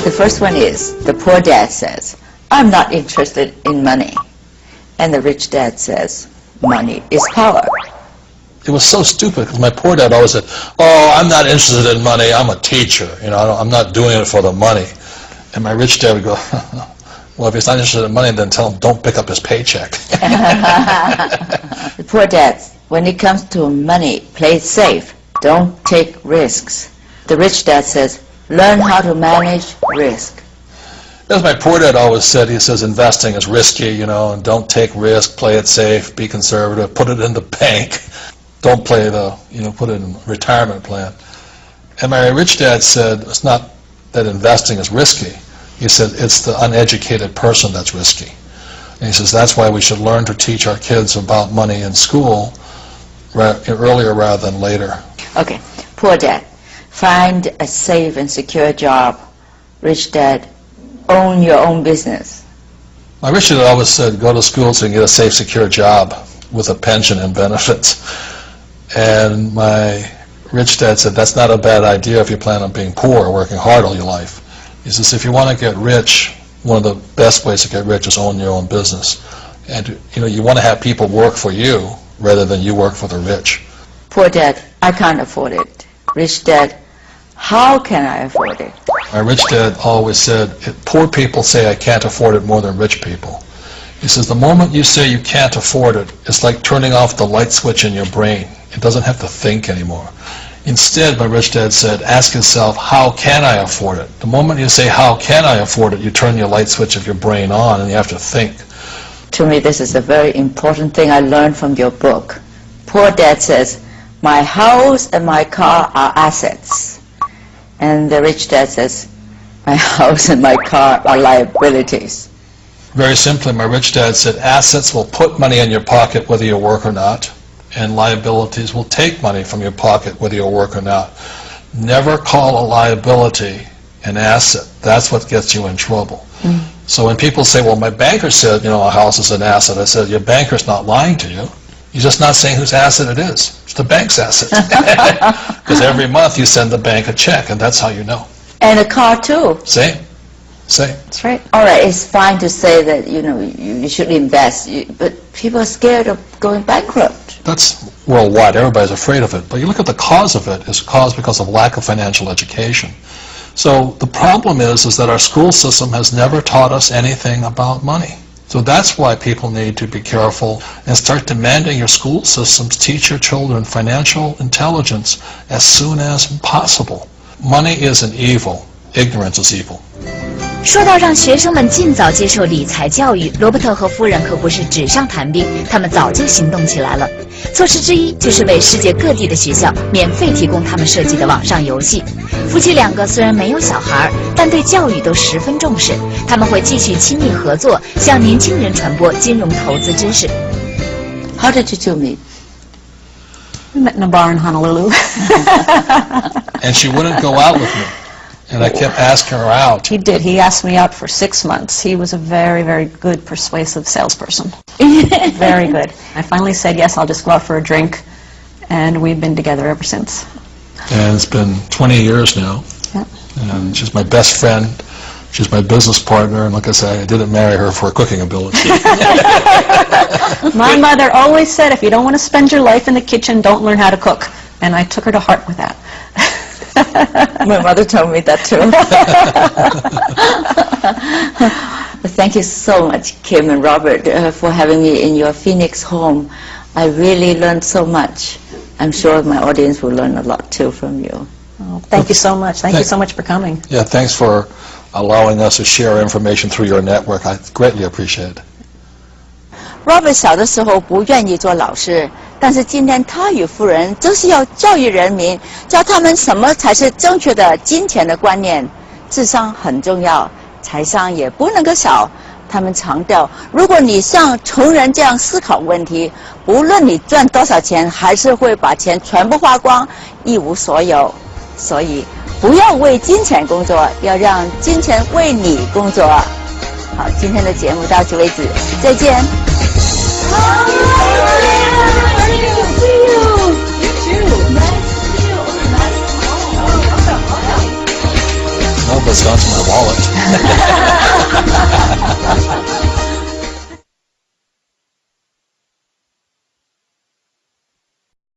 The first one is, the poor dad says, I'm not interested in money. And the rich dad says, money is power. It was so stupid because my poor dad always said, oh, I'm not interested in money, I'm a teacher. I'm not doing it for the money. And my rich dad would go, well, if he's not interested in money, then tell him don't pick up his paycheck. The poor dad, when it comes to money, play it safe. Don't take risks. The rich dad says, learn how to manage risk. As my poor dad always said, he says investing is risky, and don't take risk, play it safe, be conservative, put it in the bank. Don't play put it in a retirement plan. And my rich dad said, it's not that investing is risky. He said, it's the uneducated person that's risky. And he says, that's why we should learn to teach our kids about money in school earlier rather than later. Okay, poor dad, find a safe and secure job. Rich dad, own your own business. My rich dad always said, go to school so you can get a safe, secure job with a pension and benefits. And my rich dad said, that's not a bad idea if you plan on being poor or working hard all your life. He says, if you want to get rich, one of the best ways to get rich is own your own business. And you want to have people work for you rather than you work for the rich. Poor dad, I can't afford it. Rich dad, how can I afford it? My rich dad always said, poor people say I can't afford it more than rich people. He says, the moment you say you can't afford it, it's like turning off the light switch in your brain. It doesn't have to think anymore. Instead, my rich dad said, ask yourself, how can I afford it? The moment you say, how can I afford it, you turn your light switch of your brain on and you have to think. To me, this is a very important thing I learned from your book. Poor dad says, my house and my car are assets. And the rich dad says, my house and my car are liabilities. Very simply, my rich dad said, assets will put money in your pocket whether you work or not, and liabilities will take money from your pocket whether you work or not. Never call a liability an asset. That's what gets you in trouble. So when people say, well, my banker said, a house is an asset, I said, your banker's not lying to you. He's just not saying whose asset it is. It's the bank's asset. Because every month you send the bank a check, and that's how you know. And a car too. Same. That's right. All right, it's fine to say that, you should invest, but people are scared of going bankrupt. That's worldwide. Everybody's afraid of it. But you look at the cause of it, it's caused because of lack of financial education. So the problem is that our school system has never taught us anything about money. So that's why people need to be careful and start demanding your school systems teach your children financial intelligence as soon as possible. Money is an evil. Ignorance is evil. 说到让学生们尽早接受理财教育，罗伯特和夫人可不是纸上谈兵，他们早就行动起来了。措施之一就是为世界各地的学校免费提供他们设计的网上游戏。夫妻两个虽然没有小孩，但对教育都十分重视，他们会继续亲密合作，向年轻人传播金融投资知识。How did you two meet? We met in a bar in Honolulu. And she wouldn't go out with me. And I kept asking her out. He did. He asked me out for 6 months. He was a very, very good persuasive salesperson. Very good. I finally said, yes, I'll just go out for a drink. And we've been together ever since. And it's been 20 years now. Yeah. And she's my best friend. She's my business partner. And like I said, I didn't marry her for her cooking ability. My mother always said, if you don't want to spend your life in the kitchen, don't learn how to cook. And I took her to heart with that. My mother told me that too. Thank you so much, Kim and Robert, for having me in your Phoenix home. I really learned so much. I'm sure my audience will learn a lot too from you. Oh, thank you so much. Thank you so much for coming. Yeah, thanks for allowing us to share information through your network. I greatly appreciate it. Robert 小的时候不愿意做老师，但是今天他与夫人就是要教育人民，教他们什么才是正确的金钱的观念。智商很重要，财商也不能够少。他们强调，如果你像穷人这样思考问题，不论你赚多少钱，还是会把钱全部花光，一无所有。所以不要为金钱工作，要让金钱为你工作。好，今天的节目到此为止，再见。No but it's gone to my wallet.